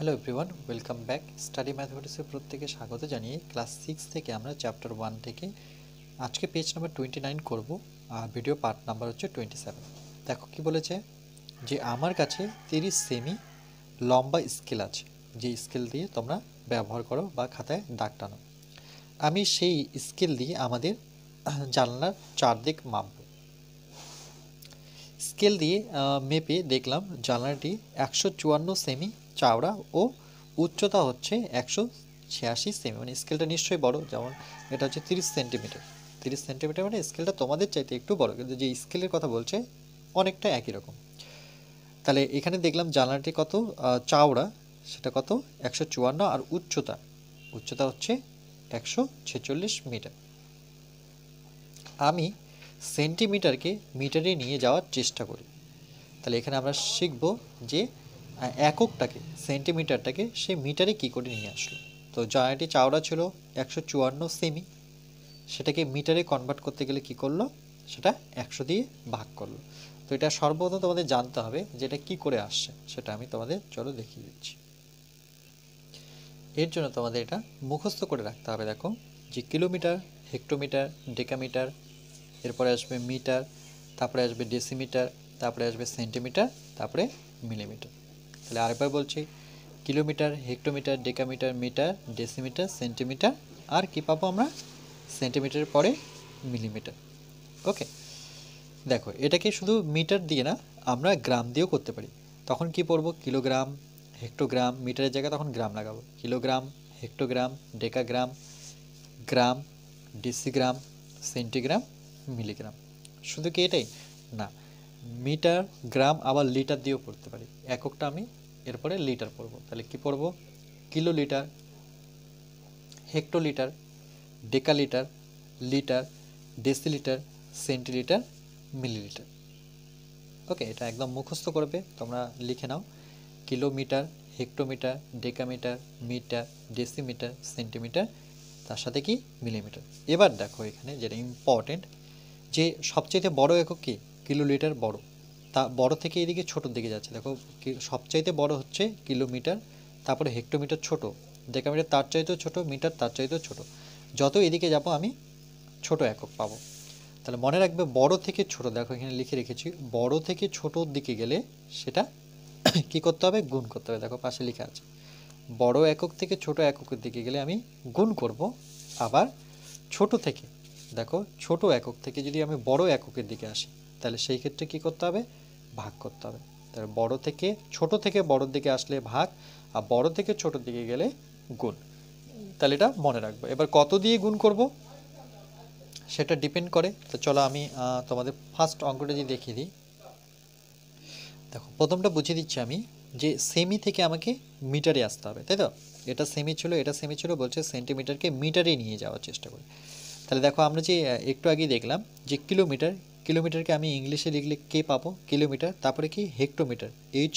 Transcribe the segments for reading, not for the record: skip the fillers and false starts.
Hello everyone, welcome back. Study ম্যাথমেটিক্সের প্রত্যেকে স্বাগত জানিয়ে ক্লাস 6 থেকে আমরা চ্যাপ্টার 1 থেকে আজকে পেজ নাম্বার 29 করব। আর ভিডিও পার্ট নাম্বার হচ্ছে 27। দেখো কি বলেছে, যে আমার কাছে 30 সেমি লম্বা স্কেল আছে, যে স্কেল দিয়ে তোমরা ব্যবহার করো বা খাতায় দাগ টানো। আমি সেই স্কেল দিয়ে আমাদের জানলার চারদিক মাপব। স্কেল দিয়ে মেপে দেখলাম জানলাটি 154 সেমি চওড়া ও উচ্চতা হচ্ছে 186 সেমি। মানে স্কেলটা নিশ্চয়ই বড়, যেমন এটা হচ্ছে 30 সেন্টিমিটার। 30 সেন্টিমিটার মানে স্কেলটা তোমাদের চাইতে একটু বড়, কিন্তু যে স্কেলের কথা বলছে অনেকটা একই রকম। তাহলে এখানে দেখলাম জানলাটি কত চওড়া, সেটা কত 154, আর উচ্চতা হচ্ছে 146 মিটার। আমি সেন্টিমিটারকে মিটারে নিয়ে যাওয়ার চেষ্টা করি। তাহলে এখানে আমরা শিখব যে এককটাকে, সেন্টিমিটারটাকে সে মিটারে কী করে নিয়ে আসলো। তো জায়গাটি চওড়া ছিল 154 সেমি, সেটাকে মিটারে কনভার্ট করতে গেলে কি করলো, সেটা 100 দিয়ে ভাগ করলো। তো এটা সর্বপ্রথম তোমাদের জানতে হবে যে এটা কী করে আসছে, সেটা আমি তোমাদের চলো দেখিয়ে দিচ্ছি। এর জন্য তোমাদের এটা মুখস্থ করে রাখতে হবে। দেখো যে কিলোমিটার, হেক্টোমিটার, ডেকামিটার, এরপরে আসবে মিটার, তারপরে আসবে ডেসিমিটার, তারপরে আসবে সেন্টিমিটার, তারপরে মিলিমিটার। তাহলে আরেকবার বলছি, kilometre, hectometre, decametre, metre, decimetre, centimetre, আর কি পাবো আমরা, সেন্টিমিটারের পরে মিলিমিটার। ওকে, দেখো এটাকে শুধু মিটার দিয়ে না, আমরা গ্রাম দিয়েও করতে পারি। তখন কি পড়বো, কিলোগ্রাম, হেক্টোগ্রাম, মিটারের জায়গায় তখন গ্রাম লাগাবো। কিলোগ্রাম, হেক্টোগ্রাম, ডেকাগ্রাম, গ্রাম, ডেসিগ্রাম, সেন্টিগ্রাম, মিলিগ্রাম। শুধু কি এটাই না, মিটার, গ্রাম, আবার লিটার দিয়েও পড়তে পারি। এককটা আমি এরপরে লিটার পড়ব। তাহলে কি পড়ব, kilolitre, hectolitre, decalitre, litre, decilitre, centilitre, millilitre. Okay, এটা একদম মুখস্থ করবে, তোমরা লিখে নাও। Kilometre, hectometre, decametre, metre, decimetre, centimetre, তার সাথে কি মিলিমিটার। এবার দেখো এখানে যেটা ইম্পর্টেন্ট, যে সবচাইতে বড় একক কি, কিলোলিটার বড়, তা বড় থেকে এদিকে ছোটোর দিকে যাচ্ছে। দেখো সবচাইতে বড় হচ্ছে কিলোমিটার, তারপরে হেক্টোমিটার ছোট, ডেকামিটার তার চাইতেও ছোট, মিটার তার চাইতেও ছোট। যত এদিকে যাব আমি ছোট একক পাবো। তাহলে মনে রাখবে বড় থেকে ছোট, দেখো এখানে লিখে রেখেছি, বড় থেকে ছোটোর দিকে গেলে সেটা কি করতে হবে, গুণ করতে হবে। দেখো পাশে লেখা আছে, বড় একক থেকে ছোট এককের দিকে গেলে আমি গুণ করব। আবার ছোট থেকে, দেখো ছোট একক থেকে যদি আমি বড় এককের দিকে আসি, তাহলে সেই ক্ষেত্রে কি করতে হবে, ভাগ করতে হবে। তাহলে বড় থেকে ছোট থেকে বড়র দিকে আসলে ভাগ, আর বড় থেকে ছোটোর দিকে গেলে গুণ। তাহলে এটা মনে রাখবো। এবার কত দিয়ে গুণ করব সেটা ডিপেন্ড করে। তো চলো আমি তোমাদের ফার্স্ট অঙ্কটা যদি দেখিয়ে দিই। দেখো প্রথমটা বুঝিয়ে দিচ্ছি আমি, যে সেমি থেকে আমাকে মিটারে আসতে হবে, তাই তো। এটা সেমি ছিল, এটা সেমি ছিল, বলছে সেন্টিমিটারকে মিটারে নিয়ে যাওয়ার চেষ্টা করি। তাহলে দেখো আমরা যে একটু আগেই দেখলাম যে কিলোমিটার, কিলোমিটারকে আমি ইংলিশে লিখলে কে পাবো, কিলোমিটার, তারপরে কি হেক্টোমিটার, এইচ,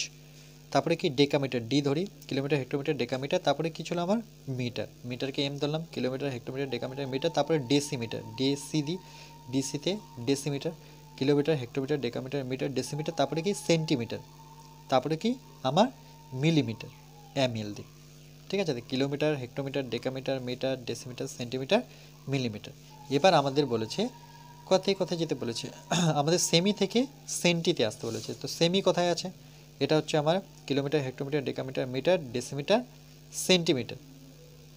তারপরে কি ডেকামিটার, ডি ধরি, কিলোমিটার, হেক্টোমিটার, ডেকামিটার, তারপরে কি ছিল আমার মিটার, মিটারকে এম ধরলাম, কিলোমিটার, হেক্টোমিটার, ডেকামিটার, মিটার, তারপরে ডেসিমিটার, ডিএসি দি, ডিসিতে decimetre, kilometre, hectometre, decametre, metre, decimetre, তারপরে কি সেন্টিমিটার, তারপরে কি আমার মিলিমিটার, এমএল দি। ঠিক আছে, kilometre, hectometre, decametre, metre, decimetre, centimetre, millimetre. এবার আমাদের বলেছে কোথায় কোথায় যেতে বলেছে, আমাদের সেমি থেকে সেন্টিতে আসতে বলেছে। তো সেমি কোথায় আছে, এটা হচ্ছে আমার kilometre, hectometre, decametre, metre, decimetre, centimetre,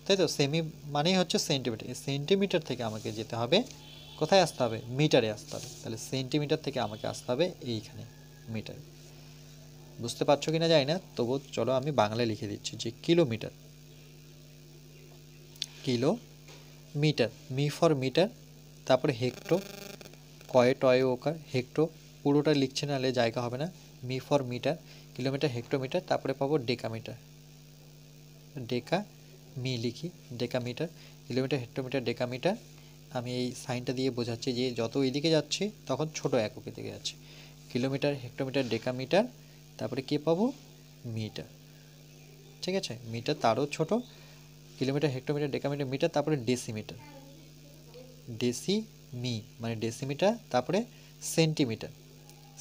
তাই তো। সেমি মানেই হচ্ছে সেন্টিমিটার। এই সেন্টিমিটার থেকে আমাকে যেতে হবে কোথায়, আসতে হবে মিটারে আসতে হবে। তাহলে সেন্টিমিটার থেকে আমাকে আসতে হবে এইখানে মিটারে। বুঝতে পারছো কিনা জানি না, তবু চলো আমি বাংলায় লিখে দিচ্ছি, যে কিলোমিটার, কিলো মিটার, মি ফর মিটার, তারপরে হেক্টো, কয়ে টয়ে ওকার, হেক্টো পুরোটা লিখছে না, হলে জায়গা হবে না, মি ফর মিটার, কিলোমিটার, হেক্টোমিটার, তারপরে পাবো ডেকামিটার, ডেকা মি লিখি, ডেকামিটার, কিলোমিটার, হেক্টোমিটার, ডেকামিটার। আমি এই সাইনটা দিয়ে বোঝাচ্ছি যে যত এদিকে যাচ্ছে তখন ছোট এককের দিকে যাচ্ছে। কিলোমিটার, হেক্টোমিটার, ডেকামিটার, তারপরে কে পাবো, মিটার। ঠিক আছে, মিটার তারও ছোট, কিলোমিটার, হেক্টোমিটার, ডেকামিটার, মিটার, তারপরে ডেসিমিটার, ডেসি মি মানে ডেসিমিটার, তারপরে সেন্টিমিটার,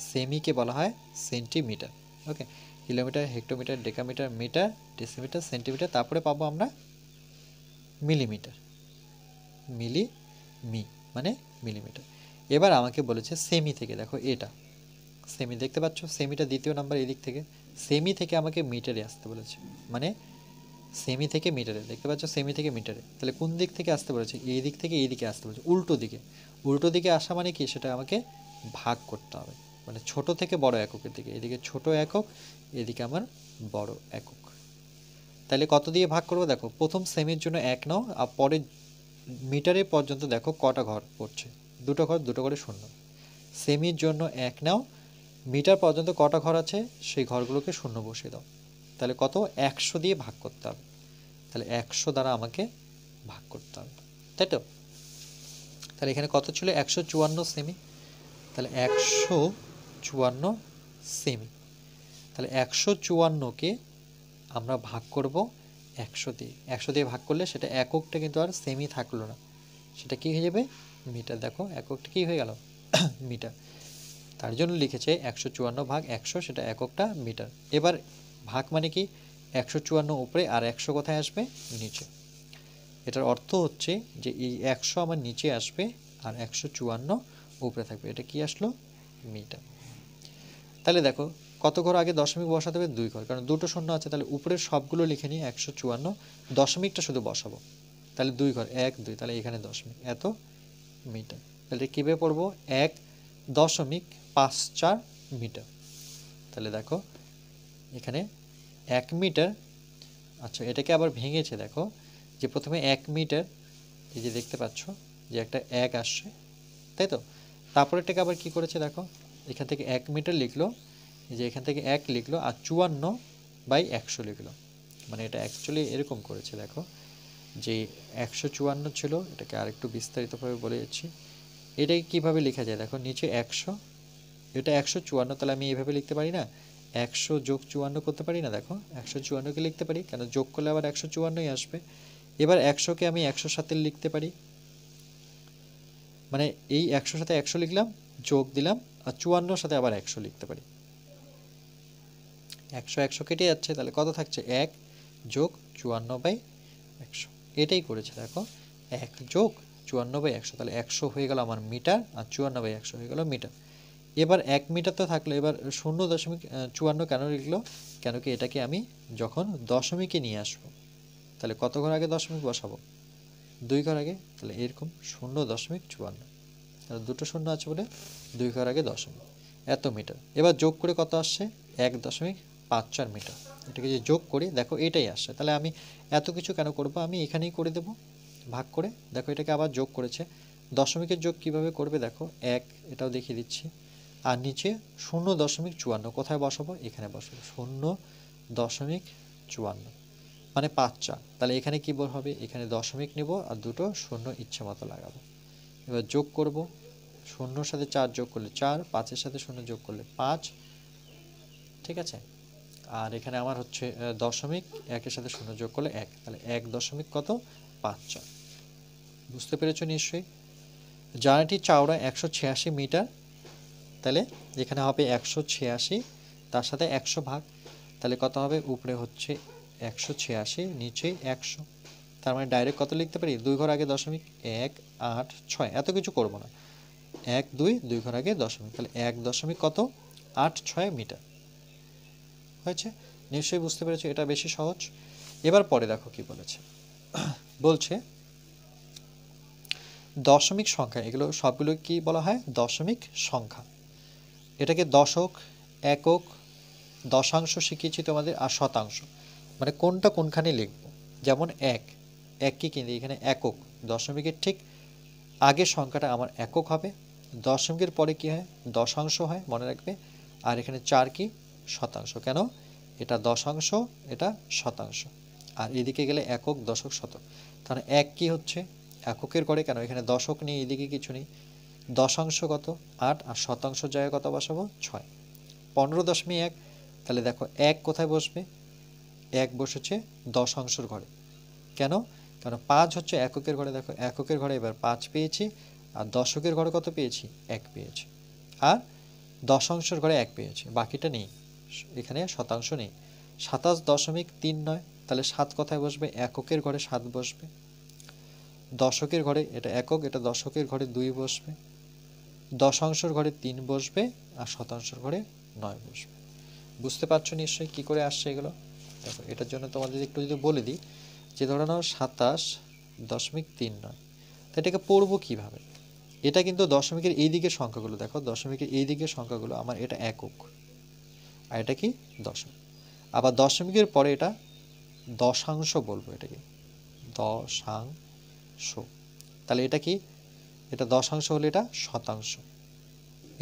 সেমিকে বলা হয় centimetre. Okay, kilometre, hectometre, decametre, metre, decimetre, centimetre, তারপরে পাবো আমরা মিলিমিটার। মি মানে মিলিমিটার। এবার আমাকে বলেছে সেমি থেকে, দেখো এটা সেমি দেখতে পাচ্ছ, সেমিটা দ্বিতীয় নাম্বার এদিক থেকে, সেমি থেকে আমাকে মিটারে আসতে বলেছে, মানে সেমি থেকে মিটারে, দেখতে পাচ্ছ সেমি থেকে মিটারে, তাহলে কোন দিক থেকে আসতে বলেছে, এই দিক থেকে এই দিকে আসতে বলেছে, উল্টো দিকে। উল্টো দিকে আসা মানে কি, সেটা আমাকে ভাগ করতে হবে, মানে ছোট থেকে বড় এককের দিকে, এদিকে ছোট একক, এদিকে আমার বড় একক। তাহলে কত দিয়ে ভাগ করবো, দেখো প্রথম সেমির জন্য 1 নাও, আর পরে মিটারে পর্যন্ত দেখো কটা ঘর পড়ছে, দুটো ঘর, দুটো করে শূন্য। সেমির জন্য 1 নাও, মিটার পর্যন্ত কটা ঘর আছে সেই ঘরগুলোকে শূন্য বসিয়ে দাও। তাহলে কত, 100 দিয়ে ভাগ করতে হবে, তাহলে 100 দ্বারা আমাকে ভাগ করতে হবে, তাই তো। তাহলে এখানে কত ছিল, 154 সেমি, তাহলে 154 সেমি। তাহলে 154কে আমরা ভাগ করব 100 দিয়ে, 100 দিয়ে ভাগ করলে সেটা এককটা কিন্তু আর সেমি থাকলো না, সেটা কি হয়ে যাবে, মিটার। দেখো এককটা কি হয়ে গেল, মিটার। তার জন্য লিখেছে 154 ভাগ 100, সেটা এককটা মিটার। এবার ভাগ মানে কি, 154 উপরে আর 100 কোথায় আসবে, নিচে। এটার অর্থ হচ্ছে যে এই 100 আমার নিচে আসবে আর 154 উপরে থাকবে, এটা কি আসলো, মিটার। তাহলে দেখো কত ঘর আগে দশমিক বসাতে হবে, 2 ঘর, কারণ দুটো শূন্য আছে, তাহলে উপরের সবগুলো লিখে নিয়ে 154, দশমিকটা শুধু বসাবো, তাহলে 2 ঘর 1 2, তাহলে এখানে দশমিক, এত মিটার। তাহলে কীভাবে পড়বো, 1.54 মিটার। তাহলে দেখো এখানে 1 মিটার, আচ্ছা এটাকে আবার ভেঙেছে, দেখো যে প্রথমে 1 মিটার, এই যে দেখতে পাচ্ছ যে একটা 1 আসছে, তাই তো। তারপরে এটাকে আবার কি করেছে, দেখো এখান থেকে 1 মিটার লিখলো, এই যে এখান থেকে 1 লিখলো, আর 54/100 লিখলো, মানে এটা অ্যাকচুয়ালি এরকম করেছে, দেখো যে 154 ছিল, এটাকে আরেকটু বিস্তারিতভাবে বলে যাচ্ছি। এটাকে কীভাবে লেখা যায়, দেখো নিচে 100, এটা 154, তাহলে আমি এইভাবে লিখতে পারি না, 100 যোগ 54 করতে পারি না, দেখো 154কে লিখতে পারি, কেন যোগ করলে আবার 154ই আসবে। এবার 100কে আমি 100 সাথে লিখতে পারি, মানে এই 100 সাথে 100 লিখলাম, যোগ দিলাম, আর 54 সাথে আবার 100 লিখতে পারি, 100 100 কেটে যাচ্ছে, তাহলে কত থাকছে, 1 যোগ 54/100, এটাই করেছে, দেখো 1 যোগ 54/100, তাহলে 100 হয়ে গেল আমার মিটার, আর 54/100 হয়ে গেল মিটার। এবার 1 মিটার তো থাকলো, এবার 0.54 কেন লিখলো, কেন কি এটাকে আমি যখন দশমিকে নিয়ে আসবো, তাহলে কত ঘর আগে দশমিক বসাবো, 2 ঘর আগে, তাহলে এরকম 0.54, তাহলে দুটো শূন্য আছে বলে 2 ঘর আগে দশমিক, এত মিটার। এবার যোগ করে কত আসছে, 1.54 মিটার। এটাকে যে যোগ করি, দেখো এটাই আসছে, তাহলে আমি এত কিছু কেন করব, আমি এখানেই করে দেব ভাগ করে। দেখো এটাকে আবার যোগ করেছে, দশমিকের যোগ কিভাবে করবে, দেখো 1, এটাও দেখিয়ে দিচ্ছি, আর নিচে 0.54 কোথায় বসাবো, এখানে বসাবো 0.54, মানে 5 তাহলে এখানে কি হবে, এখানে দশমিক নেব আর দুটো শূন্য ইচ্ছে মতো লাগাবো। এবার যোগ করব, 0-র সাথে 4 যোগ করলে 4, 5-এর সাথে 0 যোগ করলে 5, ঠিক আছে। আর এখানে আমার হচ্ছে দশমিক, 1-এর সাথে 0 যোগ করলে 1, তাহলে 1.54। বুঝতে পেরেছো নিশ্চয়ই। জানাটি চওড়া 186 মিটার, তাহলে এখানে হবে 186, তার সাথে 100 ভাগ, তাহলে কত হবে, উপরে হচ্ছে 186, নিচে 100, তার মানে ডাইরেক্ট কত লিখতে পারি, 2 ঘর আগে দশমিক, 1 8 6, এত কিছু করব না, 1 2 2 ঘর আগে দশমিক, তাহলে 1.86 মিটার হয়েছে। নিশ্চয়ই বুঝতে পেরেছো, এটা বেশি সহজ। এবার পরে দেখো কি বলেছে, বলছে দশমিক সংখ্যা, এগুলো সবগুলো কি বলা হয়, দশমিক সংখ্যা। এটাকে দশক, একক, দশাংশ শিখিয়েছি তোমাদের, আর শতাংশ, মানে কোনটা কোনখানে লিখব। যেমন 1 কি কিন্তু এখানে একক, দশমিকের ঠিক আগের সংখ্যাটা আমার একক হবে, দশমিকের পরে কি হয়, দশাংশ হয়, মনে রাখবে। আর এখানে 4 কি, শতাংশ, কেন এটা দশাংশ, এটা শতাংশ, আর এদিকে গেলে একক, দশক, শতক। তাহলে 1 কি হচ্ছে, এককের ঘরে, কেন এখানে দশক নেই, এদিকে কিছু নেই, দশাংশ কত 8, আর শতাংশ জায়গায় কত বসাবো 6, 15.1। তাহলে দেখো 1 কোথায় বসবে, 1 বসেছে দশাংশের ঘরে, কেন, কারণ 5 হচ্ছে এককের ঘরে, দেখো এককের ঘরে এবার 5 পেয়েছি, আর দশকের ঘরে কত পেয়েছি, 1 পেয়েছি, আর দশাংশের ঘরে 1 পেয়েছি, বাকিটা নেই, এখানে শতাংশ নেই। 27.39, তাহলে 7 কোথায় বসবে? এককের ঘরে 7 বসবে। দশকের ঘরে এটা একক, এটা দশকের ঘরে 2 বসবে। দশাংশের ঘরে 3 বসবে, আর শতাংশের ঘরে 9 বসবে। বুঝতে পারছো নিশ্চয়ই কি করে আসছে এগুলো? দেখো, এটার জন্য তোমাদের একটু যদি বলে দিই, যে ধরে নাও 27.39, তো এটাকে পড়বো কিভাবে? এটা কিন্তু দশমিকের এই দিকের সংখ্যাগুলো, দেখো দশমিকের এই দিকের সংখ্যাগুলো আমার এটা একক, আর এটা কি? দশমিক। আবার দশমিকের পরে এটা দশাংশ বলবো, এটাকে দশাংশ। তাহলে এটা কি? এটা দশাংশ হলে এটা শতাংশ।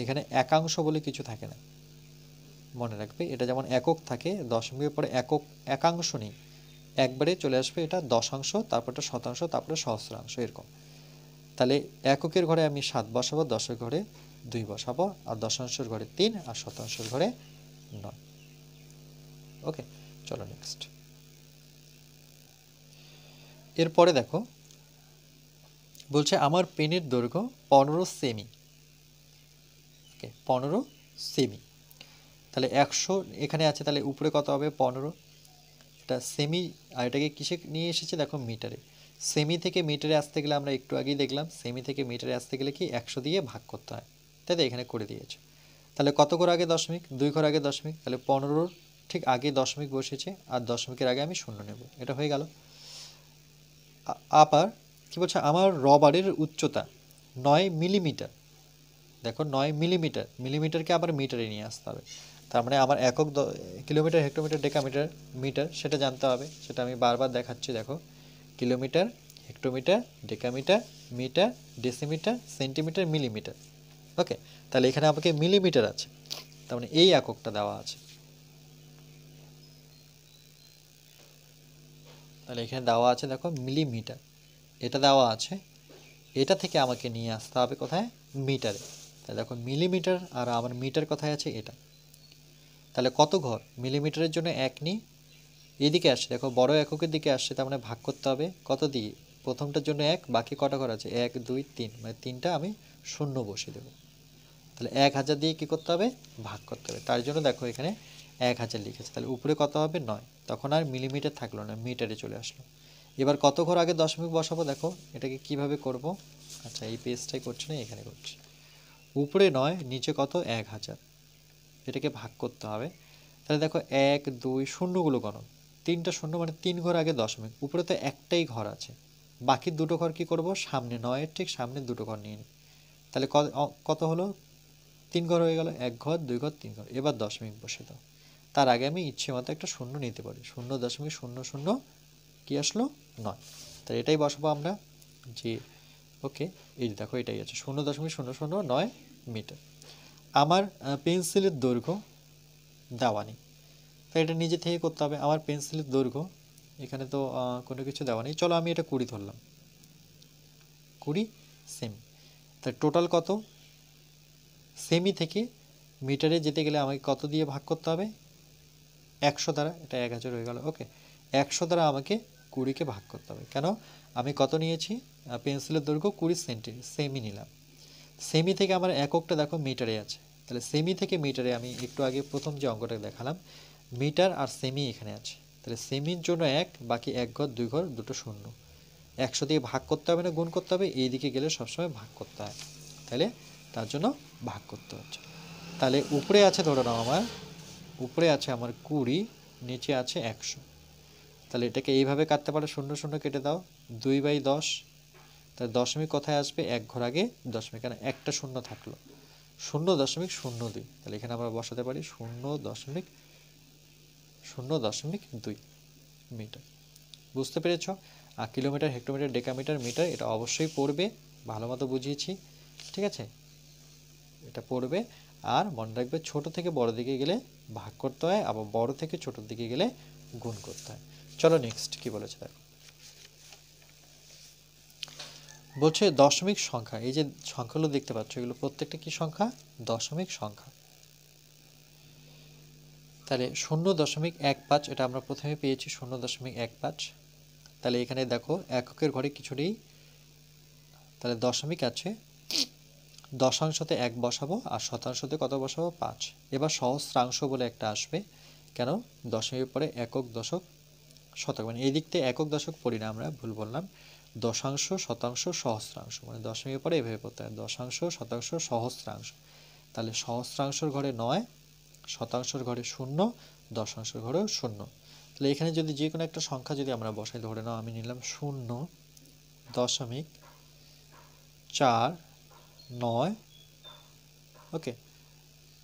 এখানে একাংশ বলে কিছু থাকে না, মনে রাখবে। এটা যেমন একক থাকে, দশমিকের পরে একাংশ নেই, একবারে চলে আসবে এটা দশাংশ, তারপর এটা শতাংশ, তারপরে সহস্রাংশ, এরকম। তাহলে এককের ঘরে আমি 7 বসাবো, দশের ঘরে 2 বসাবো, আর দশাংশের ঘরে 3, আর শতাংশের ঘরে 9। ওকে, চলো নেক্সট। এরপরে দেখো, বলছে আমার পেনের দৈর্ঘ্য 15 সেমি। ওকে, 15 সেমি। তাহলে 100 এখানে আছে, তাহলে উপরে কত হবে? 15। এটা সেমি, আর এটাকে কিসে নিয়ে এসেছে? দেখো মিটারে। সেমি থেকে মিটারে আসতে গেলে আমরা একটু আগেই দেখলাম, সেমি থেকে মিটারে আসতে গেলে কি 100 দিয়ে ভাগ করতে হয়, তাই তো? এখানে করে দিয়েছে। তাহলে কত ঘর আগে দশমিক? 2 ঘর আগে দশমিক, তাহলে 15-র ঠিক আগে দশমিক বসেছে, আর দশমিকের আগে আমি শূন্য নেব, এটা হয়ে গেল। আবার কি বলছে? আমার রবারের উচ্চতা 9 মিলিমিটার। দেখো 9 মিলিমিটার, মিলিমিটারকে আবার মিটারে নিয়ে আসতে হবে। তার মানে আমার একক কিলোমিটার, হেক্টোমিটার, ডেকামিটার, মিটার সেটা জানতে হবে। সেটা আমি বারবার দেখাচ্ছি। দেখো, kilometre, hectometre, decametre, metre, decimetre, centimetre, millimetre. Okay, তাহলে এখানে আমাকে মিলিমিটার আছে, তার মানে এই এককটা দেওয়া আছে। তাহলে এখানে দেওয়া আছে, দেখো মিলিমিটার, এটা দেওয়া আছে। এটা থেকে আমাকে নিয়ে আসতে হবে কোথায়? মিটারে। তাহলে দেখো মিলিমিটার, আর আমার মিটার কোথায় আছে? এটা। তাহলে কত ঘর? মিলিমিটারের জন্য 1 নিই, এদিকে আসছে, দেখো বড় এককের দিকে আসছে, তার মানে ভাগ করতে হবে কত দিয়ে? প্রথমটার জন্য 1, বাকি কটা ঘর আছে? 1 2 3, মানে 3টা আমি শূন্য বসিয়ে দেবো। তাহলে 1000 দিয়ে কী করতে হবে? ভাগ করতে হবে। তার জন্য দেখো এখানে 1000 লিখেছে। তাহলে উপরে কত হবে? 9। তখন আর মিলিমিটার থাকলো না, মিটারে চলে আসলো। এবার কত ঘর আগে দশমিক বসাবো? দেখো এটাকে কিভাবে করব। আচ্ছা, এই পেজটাই করছি না, এখানে করছি। উপরে 9, নিচে কত? 1000, এটাকে ভাগ করতে হবে। তাহলে দেখো 1 2, শূন্যগুলো গণ, 3টা শূন্য, মানে 3 ঘর আগে দশমিক। উপরে তো একটাই ঘর আছে, বাকি দুটো ঘর কি করব? সামনে, 9-এর ঠিক সামনে দুটো ঘর নিয়ে নিই। তাহলে কত হলো? 3 ঘর হয়ে গেল, 1 ঘর 2 ঘর 3 ঘর। এবার দশমিক বসে দাও। তার আগে আমি ইচ্ছে মতো একটা শূন্য নিতে পারি, 0.00 কি আসলো? 9। তাই এটাই বসাবো আমরা, যে ওকে, এই দেখো এটাই আছে 0.009 মিটার। আমার পেন্সিলের দৈর্ঘ্য দেওয়া নেই, তাই এটা নিজে থেকে করতে হবে। আমার পেন্সিলের দৈর্ঘ্য, এখানে তো কোনো কিছু দেওয়া নেই, চলো আমি এটা 20 ধরলাম, 20 সেমি। তাই টোটাল কত? সেমি থেকে মিটারে যেতে গেলে আমাকে কত দিয়ে ভাগ করতে হবে? 100 দ্বারা, এটা 1000 হয়ে গেল। ওকে, 100 দ্বারা আমাকে 20-কে ভাগ করতে হবে। কেন? আমি কত নিয়েছি? পেন্সিলের দৈর্ঘ্য 20 সেমি নিলাম। সেমি থেকে আমার এককটা দেখো মিটারে আছে, তাহলে সেমি থেকে মিটারে আমি একটু আগে প্রথম যে অঙ্কটা দেখালাম, মিটার আর সেমি এখানে আছে। তাহলে সেমির জন্য 1, বাকি 1 ঘর 2 ঘর দুটো শূন্য। 100 দিয়ে ভাগ করতে হবে না গুণ করতে হবে? এই দিকে গেলে সবসময় ভাগ করতে হয়, তাহলে তার জন্য ভাগ করতে হচ্ছে। তাহলে উপরে আছে, ধরে নাও আমার উপরে আছে আমার 20, নিচে আছে 100। তাহলে এটাকে এইভাবে কাটতে পারো, 0 0 কেটে দাও, 2/10। তাহলে দশমিক কোথায় আসবে? 1 ঘর আগে দশমিক, কারণ একটা শূন্য থাকলো, 0.02। তাহলে এখানে আমরা বসাতে পারি 0.02 মিটার। বুঝতে পেরেছ? আর কিলোমিটার, হেক্টোমিটার, ডেকামিটার, মিটার এটা অবশ্যই পড়বে, ভালো মতো বুঝিয়েছি, ঠিক আছে? এটা পড়বে। আর মনে রাখবে, ছোট থেকে বড় দিকে গেলে ভাগ করতে হয়, আবার বড় থেকে ছোটোর দিকে গেলে গুণ করতে হয়। চলো নেক্সট কি বলেছে দেখো। বলছে দশমিক সংখ্যা, এই যে সংখ্যাগুলো দেখতে পাচ্ছ, এগুলো প্রত্যেকটা কি সংখ্যা? দশমিক সংখ্যা। তাহলে 0.15, এটা আমরা প্রথমে পেয়েছি 0.15। তাহলে এখানে দেখো এককের ঘরে কিছু নেই, তাহলে দশমিক আছে দশাংশতে 1 বসাবো আর শতাংশতে কত বসাবো 5। এবার সহস্রাংশ বলে একটা আসবে, কেন দশমিকের পরে একক দশক শতক, মানে এই দিক থেকে একক দশক পড়ি না আমরা, ভুল বললাম, দশাংশ শতাংশ সহস্রাংশ, মানে দশমিকের পরে এভাবে পড়তে হয় দশাংশ শতাংশ সহস্রাংশ। তাহলে সহস্রাংশর ঘরে 9, শতাংশের ঘরে 0, দশাংশের ঘরেও 0। তাহলে এখানে যদি যে কোনো একটা সংখ্যা যদি আমরা বসাই, ধরে নাও আমি নিলাম 0.49, ওকে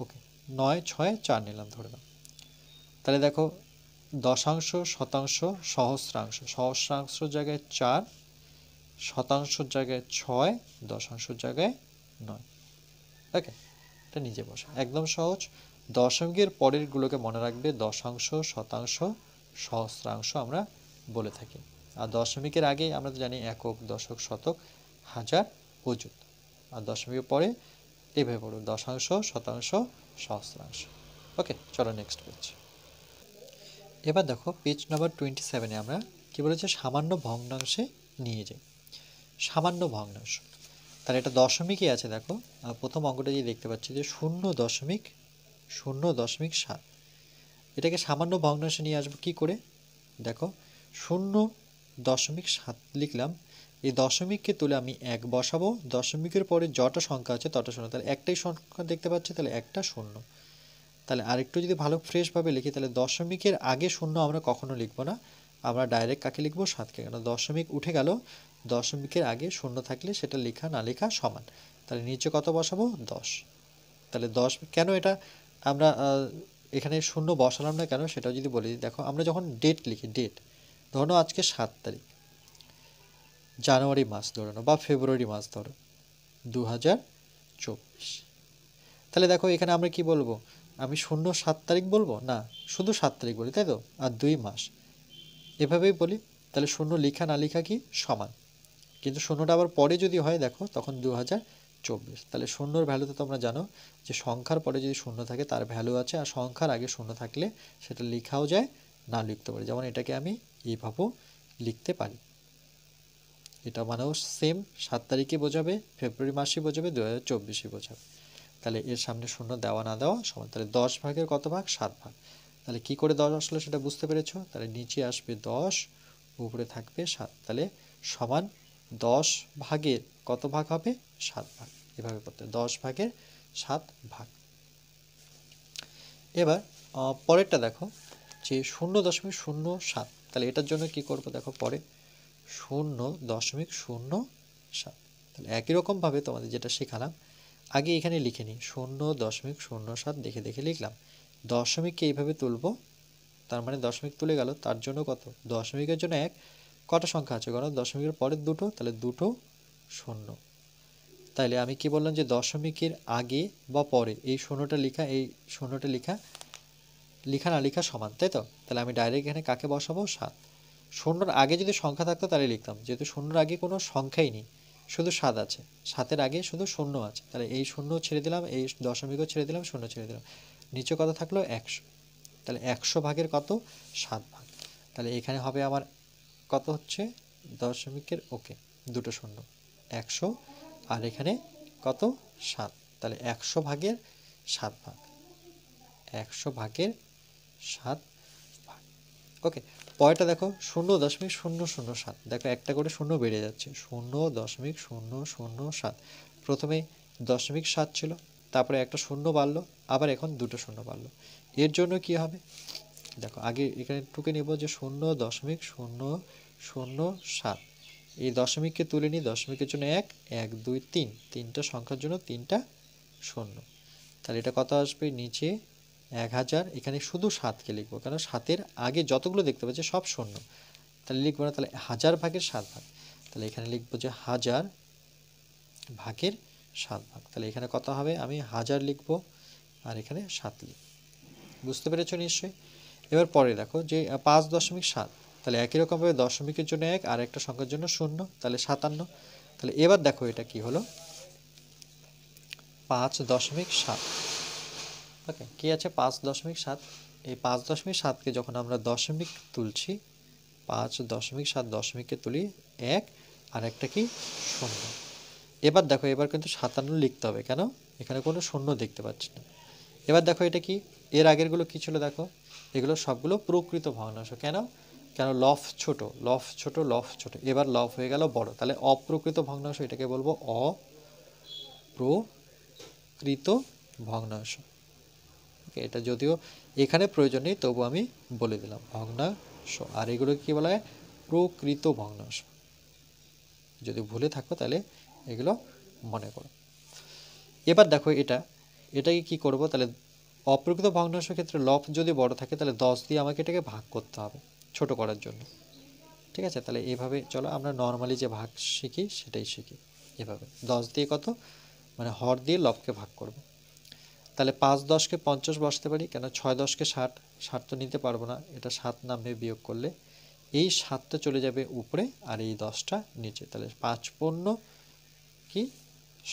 ওকে 9 6 4 নিলাম ধরে নাও। তাহলে দেখো দশাংশ শতাংশ সহস্রাংশ, সহস্রাংশের জায়গায় 4, শতাংশের জায়গায় 6, দশাংশের জায়গায় 9। ওকে, এটা নিজে বসা একদম সহজ। দশমিকের পরের গুলোকে মনে রাখবে দশাংশ শতাংশ সহস্রাংশ আমরা বলে থাকি। আর দশমিকের আগে আমরা তো জানি একক দশক শতক হাজার অযুত, আর দশমিকের পরে এভাবে পড়ো দশাংশ শতাংশ সহস্রাংশ। ওকে, চলো নেক্সট পেজ। এবার দেখো পেজ নাম্বার 27-এ আমরা কি বলেছে, সামান্য ভগ্নাংশে নিয়ে যাই। সামান্য ভগ্নাংশ, তাহলে এটা দশমিকই আছে। দেখো প্রথম অঙ্কটা যে দেখতে পাচ্ছি যে 0.7, এটাকে সামান্য ভগ্নাংশে নিয়ে আসবো কি করে, দেখো 0.7 লিখলাম, এই দশমিককে তুলে আমি 1 বসাবো, দশমিকের পরে যটা সংখ্যা আছে তটা শূন্য, তাহলে একটাই সংখ্যা দেখতে পাচ্ছি, তাহলে একটা শূন্য। তাহলে আরেকটু যদি ভালো ফ্রেশভাবে লিখি, তাহলে দশমিকের আগে শূন্য আমরা কখনো লিখবো না, আমরা ডাইরেক্ট কাকে লিখবো, 7কে, কেন দশমিক উঠে গেল, দশমিকের আগে শূন্য থাকলে সেটা লেখা না লেখা সমান। তাহলে নিচে কত বসাবো 10। তাহলে 10 কেন এটা আমরা এখানে শূন্য বসালাম না কেন সেটাও যদি বলি, দেখো আমরা যখন ডেট লিখি, ডেট ধরো আজকে 7 তারিখ, জানুয়ারি মাস ধরো বা ফেব্রুয়ারি মাস ধরো 2024, তাহলে দেখো এখানে আমরা কি বলবো, আমি 07 তারিখ বলবো না, শুধু 7 তারিখ বলি, তাই তো, আর 2 মাস এভাবেই বলি। তাহলে শূন্য লেখা না লেখা কি সমান, কিন্তু শূন্যটা আবার পরে যদি হয় দেখো তখন 2024। তাহলে শূন্যর ভ্যালু তো তোমরা জানো যে সংখ্যার পরে যদি শূন্য থাকে তার ভ্যালু আছে, আর সংখ্যার আগে শূন্য থাকলে সেটা লেখাও যায় না লিখতে পারি, যেমন এটাকে আমি এইভাবেও লিখতে পারি। এটা মানেও সেম 7 তারিখে বোঝাবে, ফেব্রুয়ারি মাসে বোঝাবে, 2024 বোঝাবে। তাহলে এর সামনে শূন্য দেওয়া না দেওয়া সমান। তাহলে 10 ভাগের কত ভাগ, 7 ভাগ। তাহলে কি করে 10 আসলো সেটা বুঝতে পেরেছো, তাহলে নিচে আসবে 10, উপরে থাকবে 7, তাহলে সমান 10 ভাগের কত ভাগ হবে, 7 ভাগ। এভাবে করতে 10 ভাগের 7 ভাগ। এবার পরেরটা দেখো যে 0.07, তাহলে এটার জন্য কি করব, দেখো পরে 0.07, তাহলে একই রকমভাবে তোমাদের যেটা শেখালাম আগে এখানে লিখে নিই 0.07 দেখে দেখে লিখলাম, দশমিককে এইভাবে তুলব, তার মানে দশমিক তুলে গেল, তার জন্য কত, দশমিকের জন্য 1, কটা সংখ্যা আছে কারণ দশমিকের পরে দুটো, তাহলে দুটো শূন্য। তাইলে আমি কি বললাম যে দশমিকের আগে বা পরে এই শূন্যটা লেখা, এই শূন্যটা লেখা লেখা না লেখা সমান, তাই তো। তাহলে আমি ডাইরেক্ট এখানে কাকে বসাবো, 7। শূন্যর আগে যদি সংখ্যা থাকতো তাহলে লিখতাম, যেহেতু শূন্যর আগে কোনো সংখ্যাই নেই, শুধু 7 আছে, 7-এর আগে শুধু শূন্য আছে, তাহলে এই শূন্য ছেড়ে দিলাম, এই দশমিকও ছেড়ে দিলাম, শূন্য ছেড়ে দিলাম, নিচে কত থাকলো 100। তাহলে 100 ভাগের কত, 7 ভাগ। তাহলে এখানে হবে আমার কত হচ্ছে দশমিকের, ওকে দুটো শূন্য, 100, আর এখানে কত 7, তাহলে 100 ভাগের 7 ভাগ, 100 ভাগের 7 ভাগ। ওকে, পরেরটা দেখো 0.007, দেখো একটা করে শূন্য বেড়ে যাচ্ছে, 0.007। প্রথমে 0.7 ছিল, তারপরে একটা শূন্য বাড়লো, আবার এখন দুটো শূন্য বাড়লো। এর জন্য কি হবে, দেখো আগে এখানে টুকে নেব যে 0.007, এই দশমিককে তুলে নিই, দশমিকের জন্য 1 1 2 3, তিনটা সংখ্যার জন্য তিনটা শূন্য। তাহলে এটা কত আসবে, নিচে 1000, এখানে শুধু 7কে লিখবো, কারণ 7-এর আগে যতগুলো দেখতে পাচ্ছি সব শূন্য, তাহলে লিখবো না, তাহলে 1000 ভাগের 7 ভাগ। তাহলে এখানে লিখবো যে 1000 ভাগের 7 ভাগ। তাহলে এখানে কত হবে, আমি 1000 লিখবো আর এখানে 7 লিখব। বুঝতে পেরেছো নিশ্চয়ই। এবার পরে দেখো যে 5.7, তাহলে একই রকমভাবে দশমিকের জন্য 1 আর একটা সংখ্যার জন্য 0, তাহলে 57। তাহলে এবার দেখো এটা কি হলো, 5.7। ওকে, কি আছে 5.7, এই 5.7কে যখন আমরা দশমিক তুলছি, 5.7 দশমিককে তুলি 1 আর একটা কি 0, এবার দেখো এবার কিন্তু 57 লিখতে হবে, কেন এখানে কোনো শূন্য দেখতে পাচ্ছি না। এবার দেখো এটা কি, এর আগেরগুলো কি ছিল দেখো, এগুলো সবগুলো প্রকৃত ভগ্নাংশ। কেন, কেন লব ছোট, লব ছোট, লব ছোট, এবার লব হয়ে গেল বড়, তাহলে অপ্রকৃত ভগ্নাংশ, এটাকে বলবো অপ্রকৃত ভগ্নাংশ। ওকে, এটা যদিও এখানে প্রয়োজন নেই তবু আমি বলে দিলাম ভগ্নাংশ। আর এগুলো কি বলা হয়, প্রকৃত ভগ্নাংশ। যদি ভুলে থাকো তাহলে এগুলো মনে করো। এবার দেখো এটাকে কি করব, তাহলে অপ্রকৃত ভগ্নাংশের ক্ষেত্রে লব যদি বড় থাকে তাহলে 10 দিয়ে আমাকে এটাকে ভাগ করতে হবে ছোট করার জন্য। ঠিক আছে, তাহলে এভাবে চলো আমরা নর্মালি যে ভাগ শিখি সেটাই শিখি। এভাবে 10 দিয়ে কত, মানে হর দিয়ে লবকে ভাগ করব। তাহলে 5 10কে 50 বসতে পারি, কেন 6 10কে 60, 60 তো নিতে পারবো না, এটা 7 নামে বিয়োগ করলে এই 7টা চলে যাবে উপরে আর এই 10টা নিচে, তাহলে 5 15 কি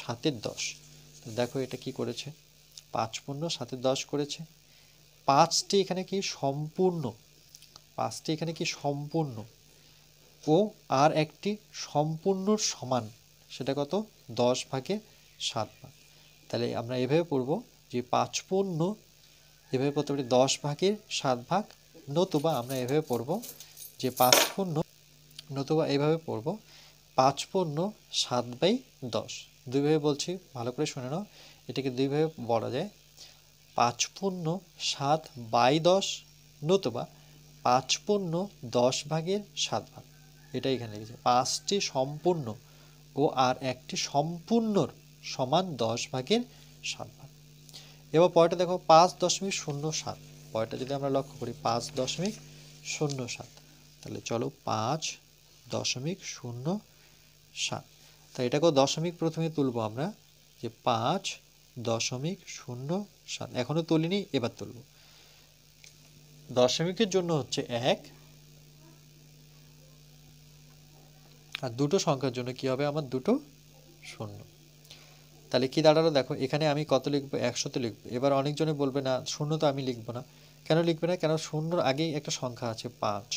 7 10। দেখো এটা কি করেছে, 5 15 7 10 করেছে। 5টি এখানে কি সম্পূর্ণ, 5টি এখানে কি সম্পূর্ণ, ও আর একটি সম্পূর্ণ সমান, সেটা কত 10 ভাগে 7 ভাগ। তাহলে আমরা এভাবে পড়ব যে 5 পূর্ণ, এভাবে পড়তে পারি 10 ভাগের 7 ভাগ, নতুবা আমরা এভাবে পড়ব যে 5 পূর্ণ, নতুবা এভাবে পড়ব 5 পূর্ণ 7/10। দুইভাবে বলছি, ভালো করে শুনে নাও, এটাকে দুইভাবে বলা যায়, 5 পূর্ণ 7/10, নতুবা 5 পূর্ণ 10 ভাগের 7 ভাগ। এটা এখানে লিখেছে 5টি সম্পূর্ণ ও আর একটি সম্পূর্ণর সমান 10 ভাগের 7 ভাগ। এবার পরেরটা দেখো 5.07, পরেরটা যদি আমরা লক্ষ্য করি 5.07, তাহলে চলো 5.07, তাই এটাকেও দশমিক প্রথমে তুলবো আমরা, যে 5.07, এখনো তুলিনি, এবার তুলব। দশমিকের জন্য হচ্ছে 1, আর দুটো সংখ্যার জন্য কি হবে আমার, দুটো শূন্য। তাহলে কি দাঁড়ালো দেখো, এখানে আমি কত লিখবো, 100 লিখবো। এবার অনেকজনে বলবে না শূন্য তো আমি লিখবো না, কেন লিখবে না, কেন শূন্যর আগেই একটা সংখ্যা আছে 5,